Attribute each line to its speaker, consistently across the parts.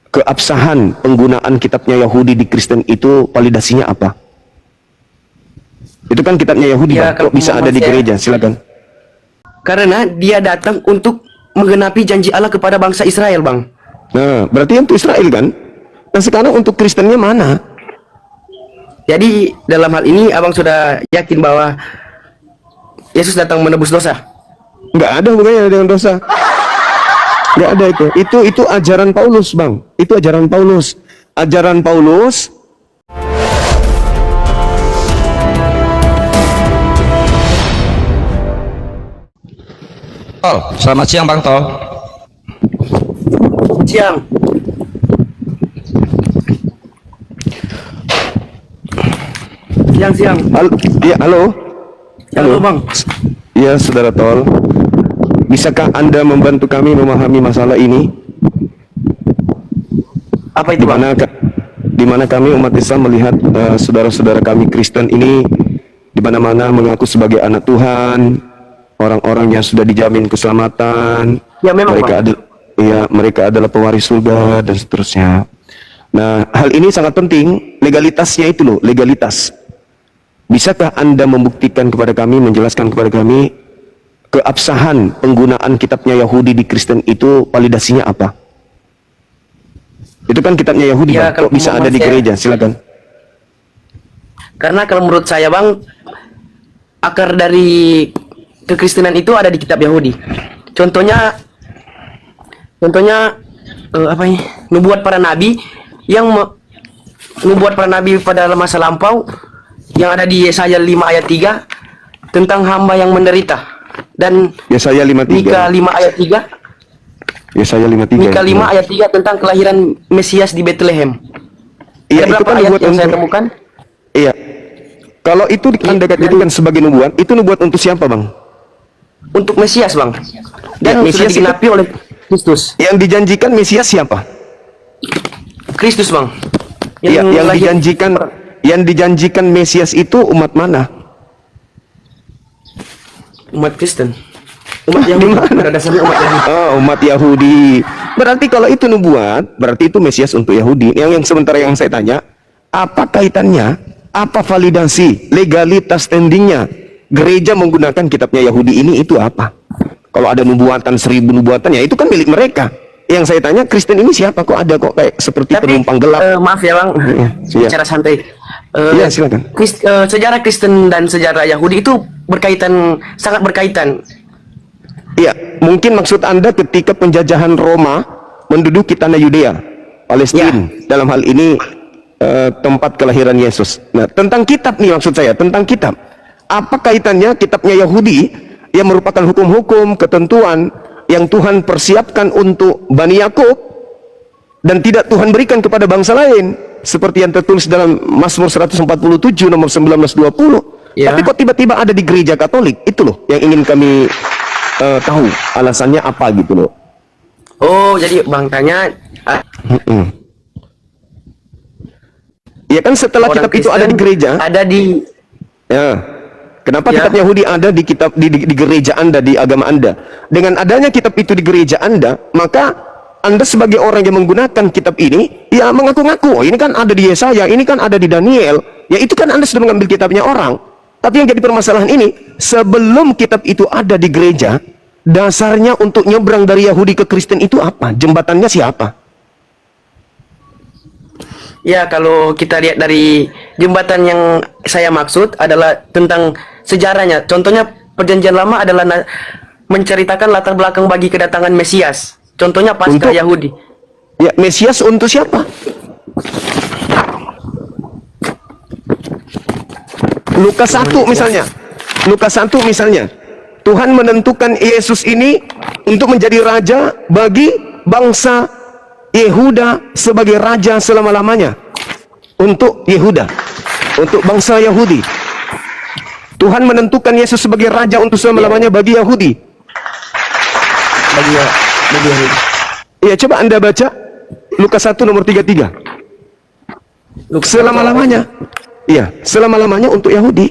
Speaker 1: keabsahan penggunaan kitabnya Yahudi di Kristen itu validasinya apa? Itu kan kitabnya Yahudi,
Speaker 2: Ya,
Speaker 1: Bang. Kok bisa ada di gereja? Silakan.
Speaker 2: karena dia datang untuk menggenapi janji Allah kepada bangsa Israel, Bang.
Speaker 1: Nah, berarti untuk Israel kan? Nah, sekarang untuk Kristennya mana?
Speaker 2: Jadi dalam hal ini abang sudah yakin bahwa Yesus datang menebus dosa?
Speaker 1: Nggak ada hubungannya dengan dosa. Nggak ada itu. Itu ajaran Paulus, Bang. Itu ajaran Paulus. Ajaran Paulus.
Speaker 3: Tol, selamat siang Bang Tol.
Speaker 2: Siang. Siang.
Speaker 1: Halo, ya, halo.
Speaker 2: Halo, Bang.
Speaker 1: Ya, Saudara Tol. Bisakah Anda membantu kami memahami masalah ini?
Speaker 2: Apa itu, Bang?
Speaker 1: Di mana kami umat Islam melihat saudara-saudara kami Kristen ini di mana-mana mengaku sebagai anak Tuhan, orang-orang yang sudah dijamin keselamatan.
Speaker 2: Ya, memang,
Speaker 1: mereka adalah pewaris surga dan seterusnya. Nah, hal ini sangat penting, legalitasnya itu loh, legalitas. Bisakah Anda membuktikan kepada kami, menjelaskan kepada kami keabsahan penggunaan kitabnya Yahudi di Kristen itu validasinya apa? Itu kan kitabnya Yahudi,
Speaker 2: ya,
Speaker 1: Bang. Kok bisa ada di gereja? Silakan.
Speaker 2: Karena kalau menurut saya, Bang, akar dari kekristenan itu ada di kitab Yahudi. Contohnya apa ini? Nubuat para nabi yang nubuat para nabi pada masa lampau yang ada di Yesaya 5 ayat 3 tentang hamba yang menderita, dan
Speaker 1: Yesaya 53.
Speaker 2: Mika 5 ayat 3.
Speaker 1: Yesaya 53.
Speaker 2: Mika 5 ayat 3 tentang kelahiran Mesias di Bethlehem.
Speaker 1: Iya,
Speaker 2: ada
Speaker 1: itu
Speaker 2: berapa
Speaker 1: kan
Speaker 2: ayat
Speaker 1: nubuat
Speaker 2: yang saya
Speaker 1: untuk,
Speaker 2: temukan?
Speaker 1: iya. Kalau itu Anda katakan sebagai nubuat, itu nubuat untuk siapa, Bang?
Speaker 2: Untuk Mesias, Bang. Dan
Speaker 1: Ya,
Speaker 2: sudah
Speaker 1: Mesias
Speaker 2: digenapi oleh Kristus.
Speaker 1: Yang dijanjikan Mesias siapa?
Speaker 2: Kristus, Bang.
Speaker 1: Yang
Speaker 2: lahir-
Speaker 1: yang dijanjikan Mesias itu umat mana?
Speaker 2: umat Kristen. Umat Yahudi. Pada dasarnya umat Yahudi.
Speaker 1: Oh, umat Yahudi. Berarti kalau itu nubuat, berarti itu Mesias untuk Yahudi. Yang sementara yang saya tanya, apa kaitannya? Apa validasi, legalitas standingnya gereja menggunakan kitabnya Yahudi ini itu apa? Kalau ada nubuatan 1000 nubuatan, ya itu kan milik mereka. Yang saya tanya, Kristen ini siapa? Kok ada kok kayak seperti penumpang gelap?
Speaker 2: Maaf ya, Bang.
Speaker 1: Iya.
Speaker 2: Bicara santai.
Speaker 1: Iya, silakan.
Speaker 2: Sejarah Kristen dan sejarah Yahudi itu sangat berkaitan.
Speaker 1: Iya, mungkin maksud Anda ketika penjajahan Roma menduduki tanah Yudea, Palestina, dalam hal ini tempat kelahiran Yesus. Nah, tentang kitab nih maksud saya, tentang kitab. Apa kaitannya kitabnya Yahudi yang merupakan hukum-hukum, ketentuan yang Tuhan persiapkan untuk Bani Yakub dan tidak Tuhan berikan kepada bangsa lain, seperti yang tertulis dalam Mazmur 147 nomor 19-20. Tapi kok tiba-tiba ada di gereja Katolik? Itu loh yang ingin kami tahu alasannya apa gitu loh.
Speaker 2: Oh, jadi Bang tanya
Speaker 1: ya kan setelah kitab itu ada di gereja,
Speaker 2: ada di
Speaker 1: kenapa kitab Yahudi ada di kitab di gereja Anda, di agama Anda? Dengan adanya kitab itu di gereja Anda, maka Anda sebagai orang yang menggunakan kitab ini, ya mengaku-ngaku, oh ini kan ada di Yesaya, ini kan ada di Daniel, ya itu kan Anda sudah mengambil kitabnya orang. Tapi yang jadi permasalahan ini, sebelum kitab itu ada di gereja, dasarnya untuk nyebrang dari Yahudi ke Kristen itu apa? Jembatannya siapa?
Speaker 2: Ya, kalau kita lihat dari jembatan yang saya maksud adalah tentang sejarahnya. Contohnya Perjanjian Lama adalah menceritakan latar belakang bagi kedatangan Mesias. Contohnya Paskah Yahudi.
Speaker 1: Ya, Mesias untuk siapa? Lukas 1 misalnya. Lukas 1 misalnya. Tuhan menentukan Yesus ini untuk menjadi raja bagi bangsa Yehuda sebagai raja selama-lamanya. Untuk Yehuda, untuk bangsa Yahudi. Tuhan menentukan Yesus sebagai raja untuk selama-lamanya bagi Yahudi. Bagi Yahudi. Ya, coba Anda baca Lukas 1 nomor 33. Selama-lamanya. Iya, selama-lamanya untuk Yahudi.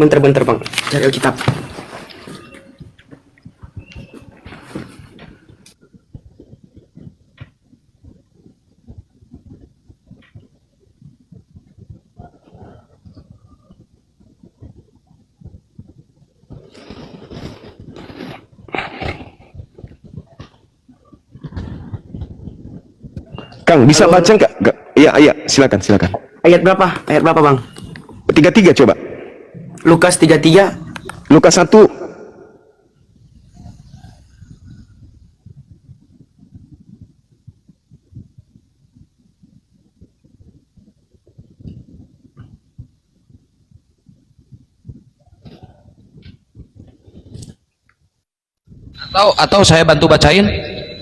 Speaker 2: Bentar-bentar bang, cari Alkitab.
Speaker 1: Kang, bisa baca nggak? Iya, iya, silakan, silakan.
Speaker 2: Ayat berapa? Ayat berapa bang?
Speaker 1: 33 coba.
Speaker 2: Lukas 33.
Speaker 1: Lukas 1.
Speaker 3: Atau saya bantu bacain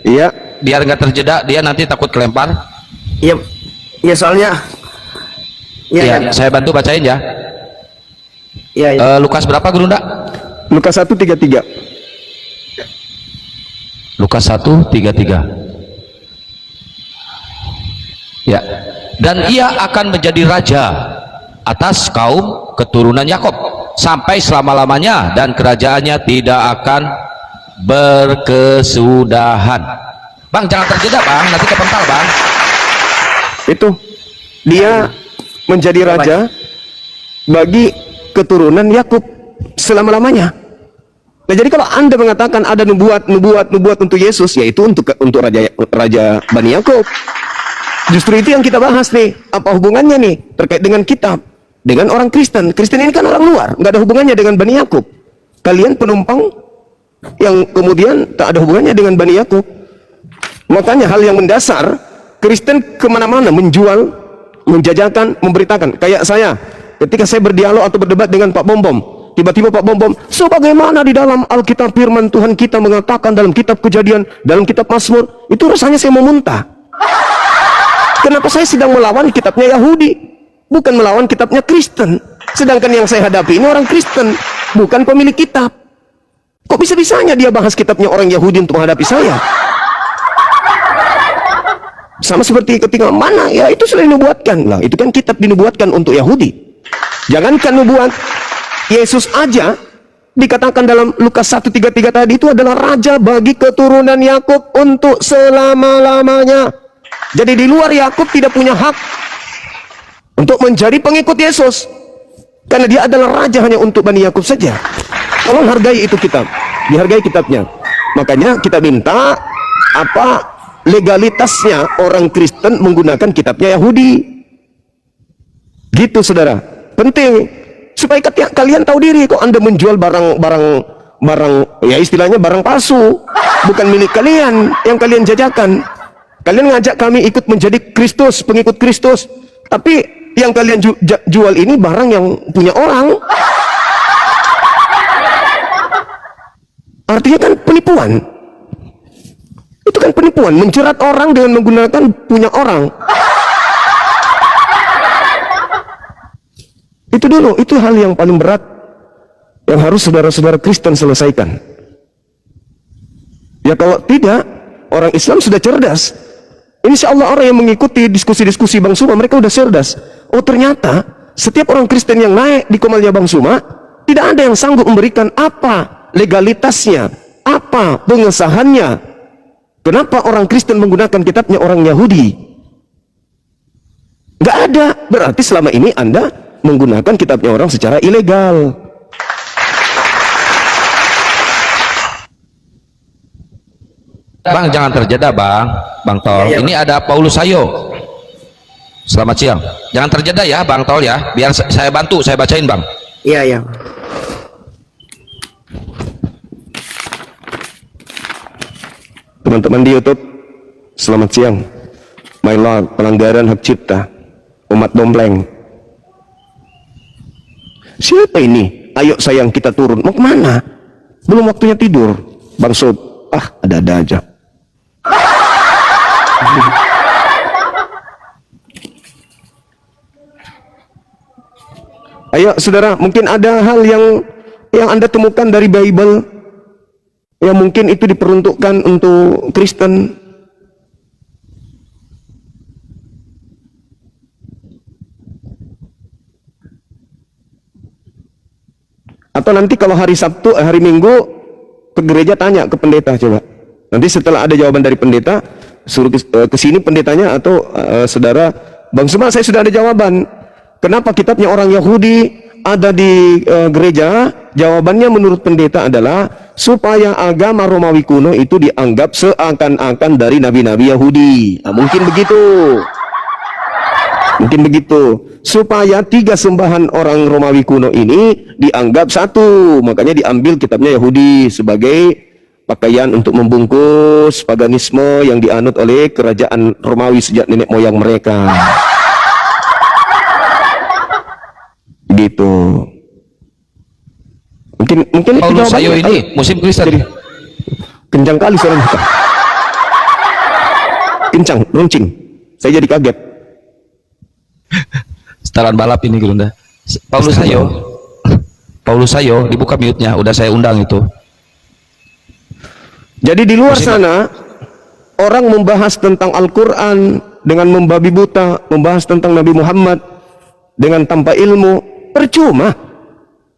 Speaker 1: Iya.
Speaker 3: biar nggak terjeda, dia nanti takut kelempar.
Speaker 2: Iya, iya soalnya. Iya,
Speaker 3: Ya,
Speaker 2: iya,
Speaker 3: saya bantu bacain ya.
Speaker 2: iya. Iya.
Speaker 3: Lukas berapa Gurunda?
Speaker 1: Lukas 1:33.
Speaker 3: Lukas 1:33. Ya. Dan ia akan menjadi raja atas kaum keturunan Yakob sampai selama-lamanya, dan kerajaannya tidak akan berkesudahan. Bang, jangan terjeda bang, nanti kepental bang.
Speaker 1: Itu dia menjadi raja bagi keturunan Yakub selama-lamanya. Nah, jadi kalau Anda mengatakan ada nubuat untuk Yesus, yaitu untuk raja Bani Yakub. Justru itu yang kita bahas nih. Apa hubungannya nih terkait dengan kitab, dengan orang Kristen? Kristen ini kan orang luar, nggak ada hubungannya dengan Bani Yakub. Kalian penumpang yang kemudian tak ada hubungannya dengan Bani Yakub. Makanya hal yang mendasar, Kristen kemana-mana menjual, menjajakan, memberitakan. Kayak saya, ketika saya berdialog atau berdebat dengan Pak Bom Bom, tiba-tiba Pak Bom Bom, sebagaimana di dalam Alkitab firman Tuhan kita mengatakan dalam kitab Kejadian, dalam kitab Mazmur, itu rasanya saya mau muntah. Kenapa saya sedang melawan kitabnya Yahudi, bukan melawan kitabnya Kristen? Sedangkan yang saya hadapi ini orang Kristen, bukan pemilik kitab. Kok bisa-bisanya dia bahas kitabnya orang Yahudi untuk menghadapi saya? Sama seperti ketika mana ya itu sudah dinubuatkan lah, itu kan kitab dinubuatkan untuk Yahudi. Jangankan nubuat, Yesus aja dikatakan dalam Lukas 1:33 tadi itu adalah raja bagi keturunan Yakub untuk selama-lamanya. Jadi di luar Yakub tidak punya hak untuk menjadi pengikut Yesus, karena dia adalah raja hanya untuk Bani Yakub saja. Tolong hargai itu kitab, dihargai kitabnya. Makanya kita minta apa legalitasnya orang Kristen menggunakan kitabnya Yahudi. Gitu saudara, penting supaya kalian tahu diri. Kok Anda menjual barang ya istilahnya barang palsu, bukan milik kalian yang kalian jajakan. Kalian ngajak kami ikut menjadi Kristus, pengikut Kristus, tapi yang kalian jual ini barang yang punya orang. Artinya kan penipuan. Itu kan penipuan, menjerat orang dengan menggunakan punya orang. Itu dulu, itu hal yang paling berat yang harus saudara-saudara Kristen selesaikan. Ya kalau tidak, orang Islam sudah cerdas. Insya Allah orang yang mengikuti diskusi-diskusi Bang Suma, mereka sudah cerdas. Oh ternyata setiap orang Kristen yang naik di komalnya Bang Suma, tidak ada yang sanggup memberikan apa legalitasnya, apa pengesahannya. Kenapa orang Kristen menggunakan kitabnya orang Yahudi? Gak ada. Berarti selama ini Anda menggunakan kitabnya orang secara ilegal.
Speaker 3: Bang, jangan terjeda bang, Bang Tol. Ini ada Paulus Sayo. Selamat siang. Jangan terjeda ya Bang Tol ya. Biar saya bantu, saya bacain bang.
Speaker 2: Iya, iya.
Speaker 1: Teman-teman di YouTube, selamat siang. My Lord, pelanggaran hak cipta umat dompleng. Siapa ini? Ayo sayang kita turun. Mau kemana? Belum waktunya tidur. Bang Sob, ada-ada aja. Ayo saudara, mungkin ada hal yang Anda temukan dari Bible yang mungkin itu diperuntukkan untuk Kristen. Atau nanti kalau hari Sabtu, hari Minggu ke gereja tanya ke pendeta coba. Nanti setelah ada jawaban dari pendeta, suruh ke sini pendetanya atau saudara, Bang Suma, saya sudah ada jawaban. Kenapa kitabnya orang Yahudi ada di gereja? Jawabannya menurut pendeta adalah supaya agama Romawi kuno itu dianggap seakan-akan dari nabi-nabi Yahudi. Nah, mungkin begitu. Mungkin begitu. Supaya 3 sembahan orang Romawi kuno ini dianggap satu. Makanya diambil kitabnya Yahudi sebagai pakaian untuk membungkus paganisme yang dianut oleh kerajaan Romawi sejak nenek moyang mereka. Gitu. Mungkin itu
Speaker 3: Paulus Sayo
Speaker 1: jawabannya.
Speaker 3: ini musim Kristen.
Speaker 1: Jadi, kencang kali suaranya. Kencang, runcing. Saya jadi kaget.
Speaker 3: Setelan balap ini Gerunda. Paulus Sayo. Paulus Sayo dibuka mute-nya, udah saya undang itu.
Speaker 1: Jadi di luar sana orang membahas tentang Al-Quran dengan membabi buta, membahas tentang Nabi Muhammad dengan tanpa ilmu, percuma.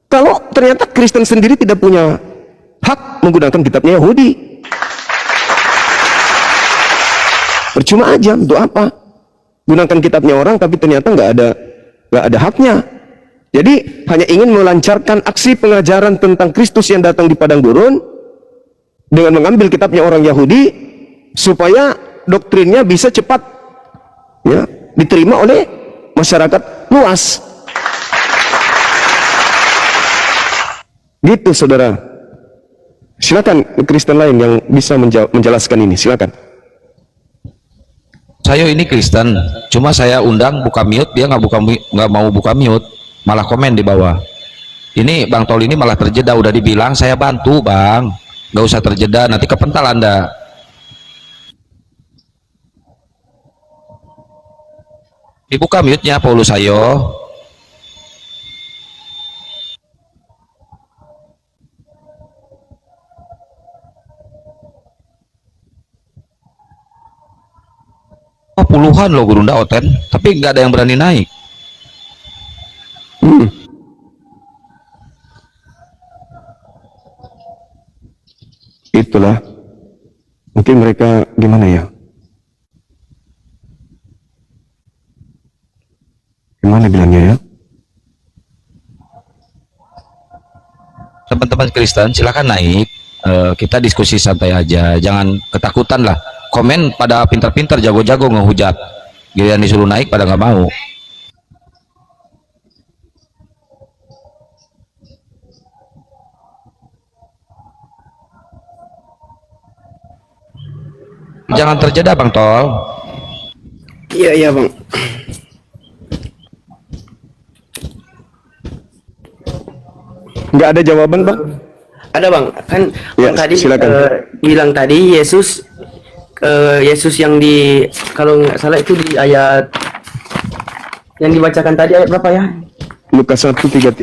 Speaker 1: Kalau ternyata Kristen sendiri tidak punya hak menggunakan kitabnya Yahudi, percuma aja. Untuk apa gunakan kitabnya orang tapi ternyata nggak ada haknya. Jadi hanya ingin melancarkan aksi pengajaran tentang Kristus yang datang di padang gurun dengan mengambil kitabnya orang Yahudi supaya doktrinnya bisa cepat ya diterima oleh masyarakat luas. Gitu saudara. Silakan Kristen lain yang bisa menjelaskan ini, silakan.
Speaker 3: Sayo ini Kristen, cuma saya undang buka mute, dia nggak mau buka mute, malah komen di bawah. Ini Bang Tol ini malah terjeda, udah dibilang saya bantu Bang, nggak usah terjeda, nanti kepental Anda. Dibuka mute-nya Paulus Sayo. Oh, puluhan loh Gurunda Oten, tapi nggak ada yang berani naik.
Speaker 1: Itulah. Mungkin mereka gimana ya? Gimana bilangnya ya?
Speaker 3: Teman-teman Kristen silakan naik. Kita diskusi santai aja, jangan ketakutan lah. Komen pada pintar-pintar, jago-jago ngehujat, giliran disuruh naik pada nggak mau. Jangan terjeda Bang Tol.
Speaker 2: Iya Bang.
Speaker 1: Nggak ada jawaban Bang?
Speaker 2: Ada Bang, kan
Speaker 1: Ya,
Speaker 2: Bang tadi
Speaker 1: silakan.
Speaker 2: bilang tadi Yesus yang di, kalau nggak salah itu di ayat yang dibacakan tadi, ayat berapa ya?
Speaker 1: Lukas 1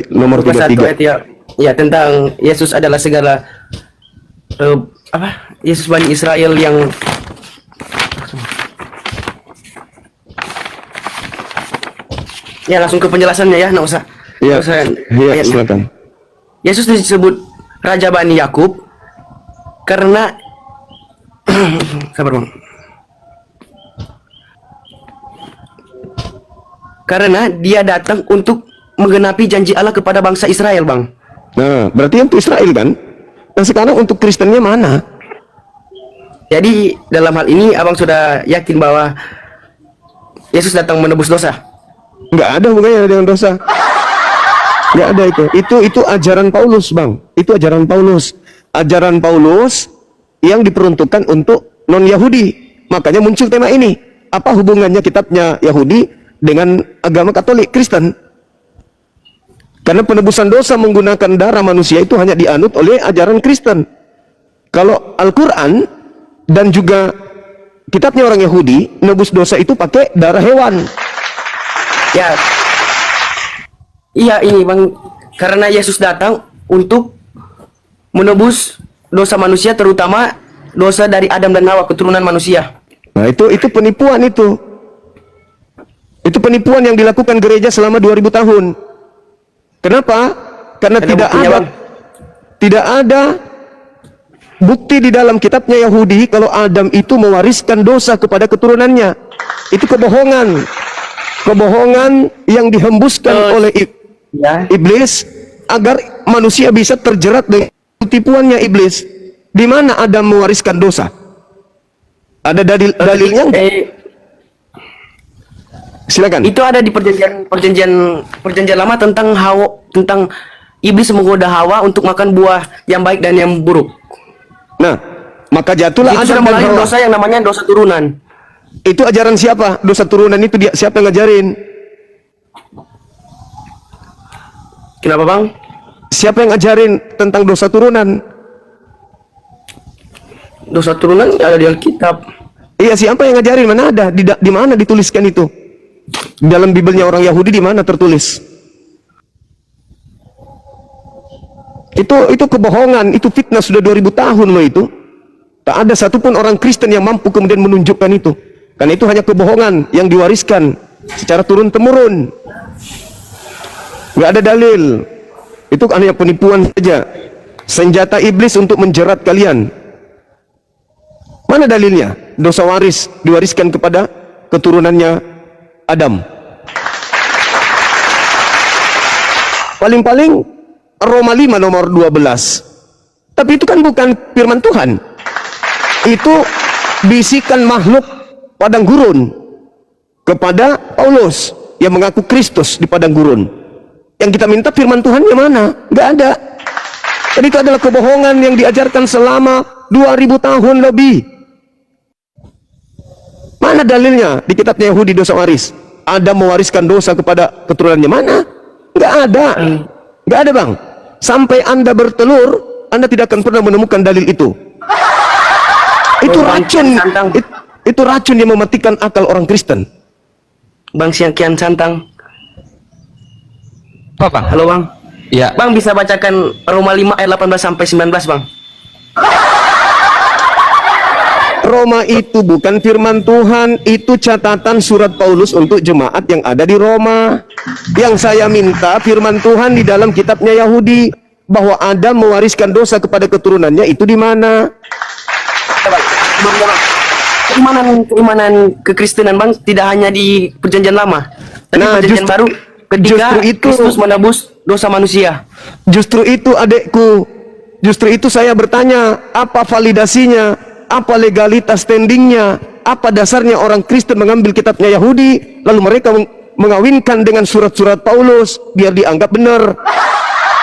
Speaker 1: nomor
Speaker 2: Lukas 1 ayat
Speaker 1: 33.
Speaker 2: ya tentang Yesus adalah segala Yesus Bani Israel yang ya langsung ke penjelasannya ya, nggak usah.
Speaker 1: Iya,
Speaker 2: Nggak usah
Speaker 1: iya,
Speaker 2: ayatnya.
Speaker 1: silakan.
Speaker 2: Yesus disebut Raja Bani Yakub karena sabar Bang. Karena dia datang untuk menggenapi janji Allah kepada bangsa Israel, Bang.
Speaker 1: Nah, berarti untuk Israel kan? Nah, sekarang untuk Kristennya mana?
Speaker 2: Jadi dalam hal ini Abang sudah yakin bahwa Yesus datang menebus dosa?
Speaker 1: Nggak ada hubungannya dengan dosa. Nggak ada itu. Itu ajaran Paulus, Bang. Itu ajaran Paulus. Ajaran Paulus yang diperuntukkan untuk non-Yahudi. Makanya muncul tema ini. Apa hubungannya kitabnya Yahudi dengan agama Katolik Kristen? Karena penebusan dosa menggunakan darah manusia itu hanya dianut oleh ajaran Kristen. Kalau Al-Quran dan juga kitabnya orang Yahudi, nebus dosa itu pakai darah hewan.
Speaker 2: Ya. Iya ini Bang, karena Yesus datang untuk menebus dosa manusia, terutama dosa dari Adam dan Hawa, keturunan manusia.
Speaker 1: Nah, itu penipuan itu. Itu penipuan yang dilakukan gereja selama 2000 tahun. Kenapa? Karena
Speaker 2: Ada
Speaker 1: tidak
Speaker 2: buktinya,
Speaker 1: ada
Speaker 2: Bang?
Speaker 1: Tidak ada bukti di dalam kitabnya Yahudi kalau Adam itu mewariskan dosa kepada keturunannya. Itu kebohongan. Kebohongan yang dihembuskan oleh iblis agar manusia bisa terjerat dengan tipuannya iblis. Di mana Adam mewariskan dosa? Ada dalilnya? Silakan.
Speaker 2: Itu ada di perjanjian lama tentang tentang iblis menggoda Hawa untuk makan buah yang baik dan yang buruk.
Speaker 1: Nah, maka jatuhlah
Speaker 2: Itu sudah
Speaker 1: Adam dan
Speaker 2: mulai
Speaker 1: Hawa.
Speaker 2: dosa yang namanya dosa turunan.
Speaker 1: Itu ajaran siapa? Dosa turunan itu dia siapa yang ngajarin?
Speaker 2: Kenapa bang?
Speaker 1: Siapa yang ngajarin tentang dosa turunan?
Speaker 2: Dosa turunan ada di Alkitab.
Speaker 1: Iya, siapa yang ngajarin? Mana ada? Di mana dituliskan itu? Di dalam Bibelnya orang Yahudi di mana tertulis? Itu kebohongan, itu fitnah sudah 2000 tahun loh itu. Tak ada satupun orang Kristen yang mampu kemudian menunjukkan itu. Karena itu hanya kebohongan yang diwariskan secara turun-temurun. Gak ada dalil. Itu hanya penipuan saja. Senjata iblis untuk menjerat kalian. Mana dalilnya? Dosa waris diwariskan kepada keturunannya Adam. Paling-paling Roma 5 nomor 12. Tapi itu kan bukan firman Tuhan. Itu bisikan makhluk padang gurun kepada Paulus yang mengaku Kristus di padang gurun. Yang kita minta firman Tuhan yang mana? Gak ada. Jadi itu adalah kebohongan yang diajarkan selama 2000 tahun lebih. Mana dalilnya di kitabnya Yahudi dosa waris? Adam mewariskan dosa kepada keturunannya. Mana? Gak ada. Gak ada bang. Sampai Anda bertelur, Anda tidak akan pernah menemukan dalil itu. Itu racun. Itu racun yang mematikan akal orang Kristen.
Speaker 2: Bang Kian Santang.
Speaker 3: Apa bang?
Speaker 2: Halo bang.
Speaker 3: Ya.
Speaker 2: Bang bisa bacakan Roma 5 ayat 18 sampai 19 bang.
Speaker 1: Roma itu bukan firman Tuhan, itu catatan surat Paulus untuk jemaat yang ada di Roma. Yang saya minta firman Tuhan di dalam kitabnya Yahudi bahwa Adam mewariskan dosa kepada keturunannya itu di mana?
Speaker 2: Keimanan kekristenan bang tidak hanya di perjanjian lama, tapi
Speaker 1: Nah,
Speaker 2: perjanjian baru ketika
Speaker 1: justru itu
Speaker 2: Kristus menebus dosa manusia.
Speaker 1: Justru itu adekku, justru itu saya bertanya, apa validasinya? Apa legalitas standingnya? Apa dasarnya orang Kristen mengambil kitabnya Yahudi lalu mereka mengawinkan dengan surat-surat Paulus biar dianggap benar?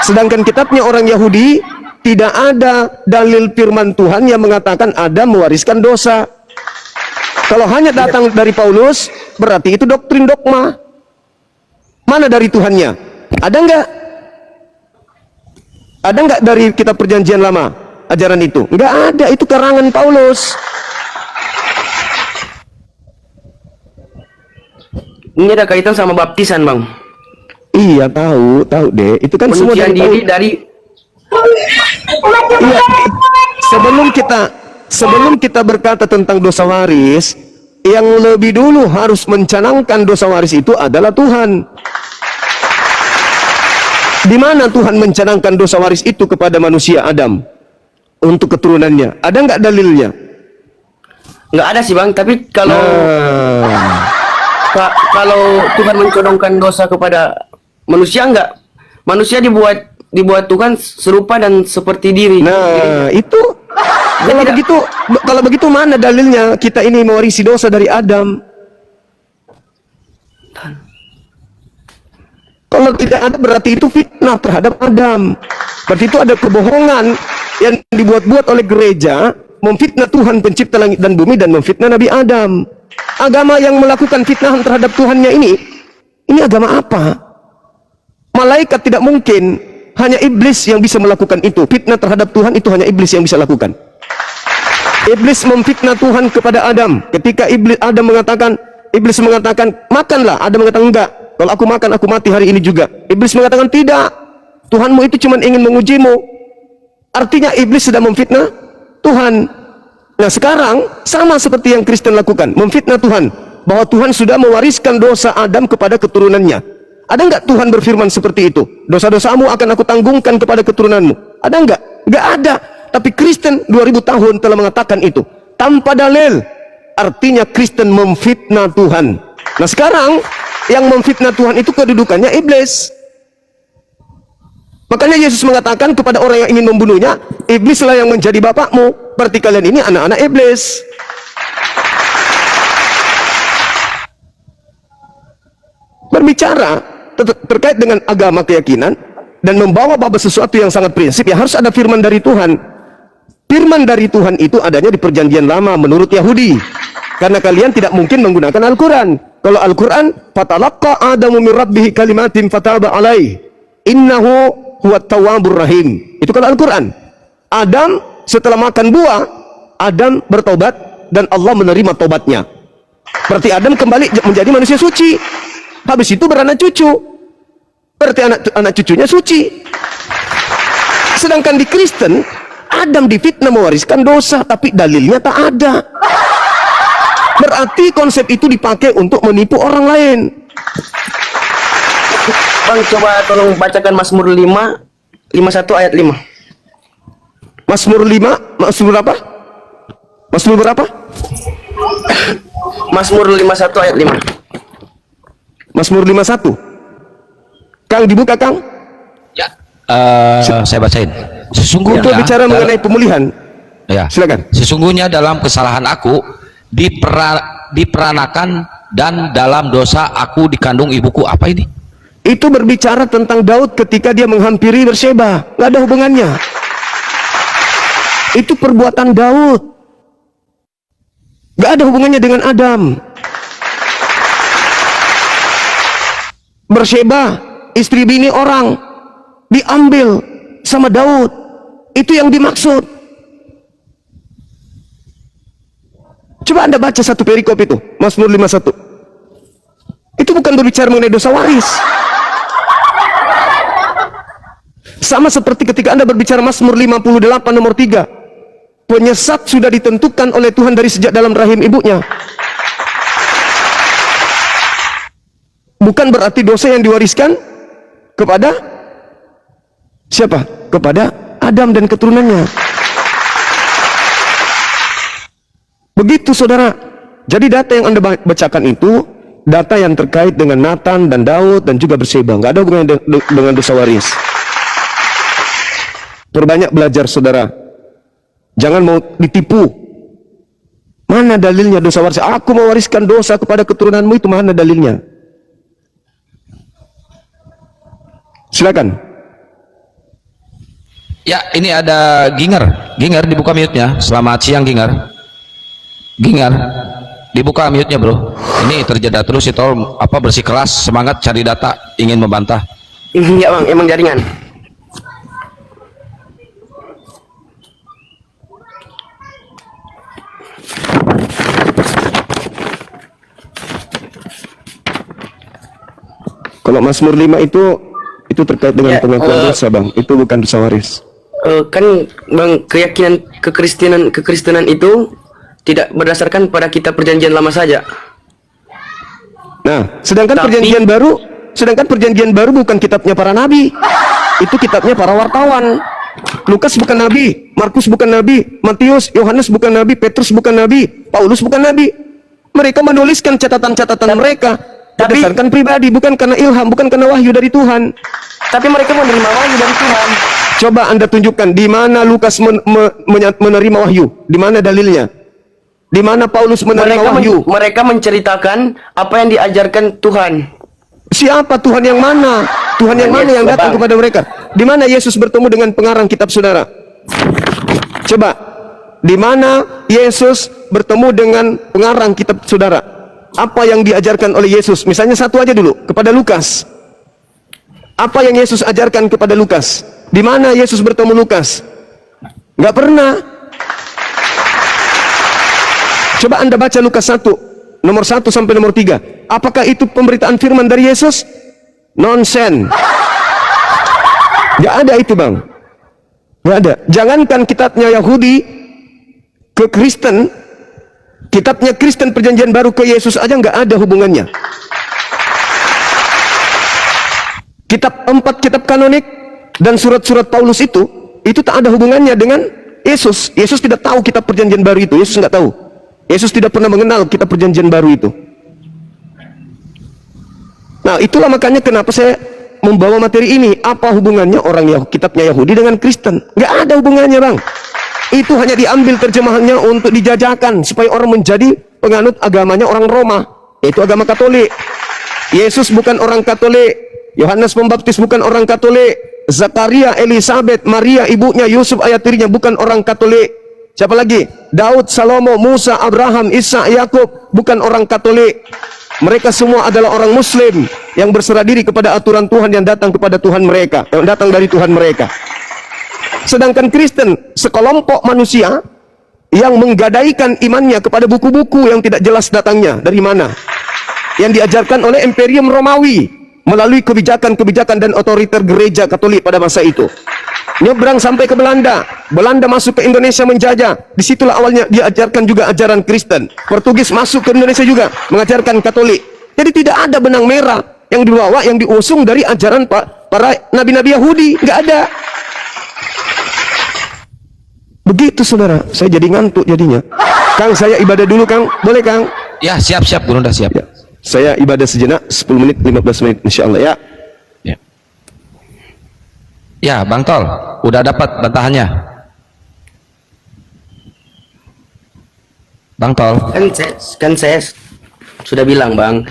Speaker 1: Sedangkan kitabnya orang Yahudi tidak ada dalil firman Tuhan yang mengatakan Adam mewariskan dosa. Kalau hanya datang dari Paulus berarti itu doktrin dogma. Mana dari Tuhannya? Ada enggak? Ada enggak dari kitab perjanjian lama ajaran itu? Enggak ada, itu karangan Paulus.
Speaker 2: Ini ada kaitan sama baptisan bang.
Speaker 1: Iya, tahu deh. Itu kan semua
Speaker 2: Penyucian
Speaker 1: dari
Speaker 2: diri
Speaker 1: Paulus.
Speaker 2: dari
Speaker 1: Iya, sebelum kita berkata tentang dosa waris, yang lebih dulu harus mencanangkan dosa waris itu adalah Tuhan. Di mana Tuhan mencanangkan dosa waris itu kepada manusia Adam untuk keturunannya? Ada nggak dalilnya?
Speaker 2: nggak ada sih bang. Tapi kalau kalau Tuhan mencodongkan dosa kepada manusia nggak, manusia dibuat Tuhan serupa dan seperti diri.
Speaker 1: Nah, itu kalau begitu mana dalilnya kita ini mewarisi dosa dari Adam? Kalau tidak ada berarti itu fitnah terhadap Adam. Berarti itu ada kebohongan yang dibuat-buat oleh gereja, memfitnah Tuhan pencipta langit dan bumi dan memfitnah Nabi Adam. Agama yang melakukan fitnahan terhadap Tuhannya ini agama apa? Malaikat tidak mungkin, hanya iblis yang bisa melakukan itu. Fitnah terhadap Tuhan itu hanya iblis yang bisa lakukan. Iblis memfitnah Tuhan kepada Adam. Ketika Adam mengatakan, iblis mengatakan, makanlah. Adam mengatakan, enggak. Kalau aku makan, aku mati hari ini juga. Iblis mengatakan, tidak. Tuhanmu itu cuma ingin mengujimu. Artinya iblis sudah memfitnah Tuhan. Nah sekarang, sama seperti yang Kristen lakukan. Memfitnah Tuhan. Bahwa Tuhan sudah mewariskan dosa Adam kepada keturunannya. Ada nggak Tuhan berfirman seperti itu? Dosa-dosamu akan aku tanggungkan kepada keturunanmu. Ada nggak? Nggak ada. Tapi Kristen 2000 tahun telah mengatakan itu tanpa dalil. Artinya Kristen memfitnah Tuhan. Nah sekarang yang memfitnah Tuhan itu kedudukannya iblis. Makanya Yesus mengatakan kepada orang yang ingin membunuhnya, iblislah yang menjadi bapakmu. Berarti kalian ini anak-anak iblis. Berbicara terkait dengan agama keyakinan dan membawa bab sesuatu yang sangat prinsip, ya harus ada firman dari Tuhan. Firman dari Tuhan itu adanya di perjanjian lama menurut Yahudi. Karena kalian tidak mungkin menggunakan Al-Quran. Kalau Al-Quran, fatalaqqa Adamu min rabbih kalimatin fataba alaih. Innahu huwat tawwabur rahim. Itu kalau Al-Quran. Adam setelah makan buah, Adam bertobat dan Allah menerima tobatnya. Berarti Adam kembali menjadi manusia suci. Habis itu beranak cucu. Berarti anak cucunya suci. Sedangkan di Kristen, Adam difitnah mewariskan dosa, tapi dalilnya tak ada. Berarti konsep itu dipakai untuk menipu orang lain.
Speaker 2: Bang, coba tolong bacakan Mazmur 5, 51 ayat 5.
Speaker 1: Mazmur 5, Mazmur berapa? Mazmur berapa?
Speaker 2: Mazmur 51 ayat 5.
Speaker 1: Mazmur 51. Kang, dibuka Kang.
Speaker 3: Ya. Saya bacain. Sesungguhnya
Speaker 1: Itu bicara mengenai pemulihan.
Speaker 3: Ya.
Speaker 1: Silakan.
Speaker 3: Sesungguhnya dalam kesalahan aku diperanakan dan dalam dosa aku dikandung ibuku. Apa ini?
Speaker 1: Itu berbicara tentang Daud ketika dia menghampiri Berseba. Nggak ada hubungannya. Itu perbuatan Daud. Nggak ada hubungannya dengan Adam. Berseba, istri bini orang, diambil sama Daud. Itu yang dimaksud. Coba Anda baca satu perikop itu, Mazmur 51. Itu bukan berbicara mengenai dosa waris. Sama seperti ketika Anda berbicara Mazmur 58 nomor 3. Penyesat sudah ditentukan oleh Tuhan dari sejak dalam rahim ibunya. Bukan berarti dosa yang diwariskan kepada siapa? Kepada Adam dan keturunannya. Begitu saudara. Jadi data yang Anda bacakan itu data yang terkait dengan Nathan dan Daud dan juga Berseba. Nggak ada hubungannya dengan dosa waris. Perbanyak belajar saudara. Jangan mau ditipu. Mana dalilnya dosa waris? Aku mewariskan dosa kepada keturunanmu, itu mana dalilnya? Silakan.
Speaker 3: Ya, ini ada Ginger. Ginger dibuka mute-nya. Selamat siang Ginger. Ginger, dibuka mute-nya bro. Ini terjeda terus itu apa bersikeras, semangat cari data, ingin membantah.
Speaker 2: Iya bang, emang jaringan.
Speaker 1: Kalau Mazmur 5 itu terkait dengan pengakuan dosa bang. Itu bukan dosa waris.
Speaker 2: Kan bang, keyakinan kekristenan itu tidak berdasarkan pada kitab perjanjian lama saja.
Speaker 1: Nah, sedangkan
Speaker 2: Tapi-
Speaker 1: perjanjian baru bukan kitabnya para nabi. Itu kitabnya para wartawan. Lukas bukan nabi, Markus bukan nabi, Matius, Yohanes bukan nabi, Petrus bukan nabi, Paulus bukan nabi. Mereka menuliskan catatan-catatan mereka berdasarkan pribadi, bukan karena ilham, bukan karena wahyu dari Tuhan.
Speaker 2: Tapi mereka menerima wahyu dari Tuhan.
Speaker 1: Coba Anda tunjukkan di mana Lukas menerima wahyu, di mana dalilnya? Di mana Paulus menerima wahyu?
Speaker 2: Mereka menceritakan apa yang diajarkan Tuhan.
Speaker 1: Siapa Tuhan yang mana? Tuhan yang mana yang datang kepada mereka? Di mana Yesus bertemu dengan pengarang kitab saudara? Coba, di mana Yesus bertemu dengan pengarang kitab saudara? Apa yang diajarkan oleh Yesus? Misalnya satu aja dulu, kepada Lukas. Apa yang Yesus ajarkan kepada Lukas? Di mana Yesus bertemu Lukas? Nggak pernah. Coba Anda baca Lukas 1, nomor 1 sampai nomor 3. Apakah itu pemberitaan firman dari Yesus? Nonsen. Nggak ada itu bang. Nggak ada. Jangankan kitabnya Yahudi ke Kristen, kitabnya Kristen perjanjian baru ke Yesus aja nggak ada hubungannya. Empat kitab kanonik dan surat-surat Paulus itu tak ada hubungannya dengan Yesus. Yesus tidak tahu kitab perjanjian baru itu. Yesus nggak tahu. Yesus tidak pernah mengenal kitab perjanjian baru itu. Nah, itulah makanya kenapa saya membawa materi ini. Apa hubungannya kitabnya Yahudi dengan Kristen? Nggak ada hubungannya, Bang. Itu hanya diambil terjemahannya untuk dijajakan supaya orang menjadi penganut agamanya orang Roma, yaitu agama Katolik. Yesus bukan orang Katolik, Yohanes Pembaptis bukan orang Katolik, Zakaria, Elizabeth, Maria ibunya, Yusuf ayah tirinya bukan orang Katolik. Siapa lagi? Daud, Salomo, Musa, Abraham, Isa, Yakub bukan orang Katolik. Mereka semua adalah orang Muslim yang berserah diri kepada aturan Tuhan yang datang kepada Tuhan mereka, yang datang dari Tuhan mereka. Sedangkan Kristen sekelompok manusia yang menggadaikan imannya kepada buku-buku yang tidak jelas datangnya dari mana, yang diajarkan oleh Imperium Romawi melalui kebijakan-kebijakan dan otoriter gereja Katolik pada masa itu. Nyebrang sampai ke Belanda, Belanda masuk ke Indonesia menjajah. Disitulah awalnya diajarkan juga ajaran Kristen. Portugis masuk ke Indonesia juga mengajarkan Katolik. Jadi tidak ada benang merah yang dibawa, yang diusung dari ajaran para nabi-nabi Yahudi, nggak ada. Begitu saudara, saya jadi ngantuk jadinya. Kang, saya ibadah dulu Kang, boleh Kang?
Speaker 3: Ya, siap-siap, Guru, udah siap.
Speaker 1: Ya. Saya ibadah sejenak 10 menit, 15 menit insya Allah ya.
Speaker 3: Ya, Bang Tol, udah dapat bantahannya. Bang Tol.
Speaker 2: Kan saya sudah bilang, Bang,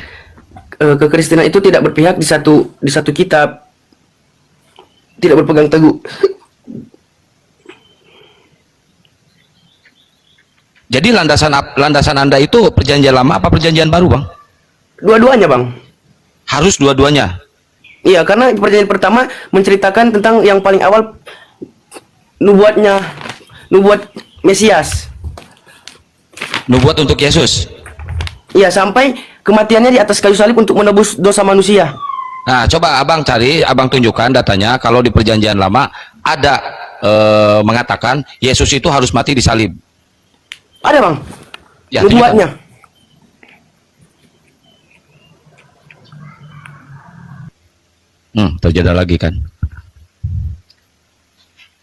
Speaker 2: kekristenan itu tidak berpihak di satu kitab, tidak berpegang teguh.
Speaker 3: Jadi landasan Anda itu perjanjian lama apa perjanjian baru, Bang?
Speaker 2: Dua-duanya, Bang.
Speaker 3: Harus dua-duanya.
Speaker 2: Iya, karena perjanjian pertama menceritakan tentang yang paling awal nubuat Mesias.
Speaker 3: Nubuat untuk Yesus.
Speaker 2: Iya, sampai kematiannya di atas kayu salib untuk menebus dosa manusia.
Speaker 3: Nah, coba Abang cari, Abang tunjukkan datanya kalau di perjanjian lama ada mengatakan Yesus itu harus mati di salib.
Speaker 2: Ada, Bang.
Speaker 3: Ya,
Speaker 2: nubuatnya.
Speaker 3: Terjadi lagi kan.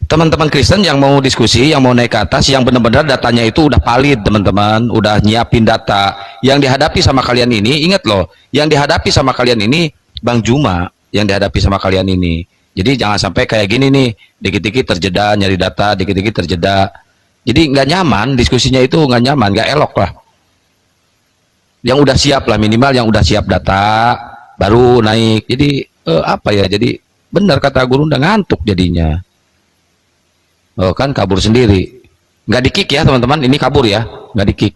Speaker 3: Teman-teman Kristen yang mau diskusi, yang mau naik ke atas, yang benar-benar datanya itu udah valid, teman-teman, udah nyiapin data. Yang dihadapi sama kalian ini, ingat loh, yang dihadapi sama kalian ini Bang Juma, yang dihadapi sama kalian ini. Jadi jangan sampai kayak gini nih, dikit-dikit terjeda nyari data, dikit-dikit terjeda. Jadi nggak nyaman, diskusinya itu nggak nyaman, nggak elok lah. Yang udah siap lah, minimal yang udah siap data, baru naik. Jadi apa ya, jadi benar kata guru, udah ngantuk jadinya. Oh kan kabur sendiri, nggak di-kick ya teman-teman, ini kabur ya, nggak di-kick.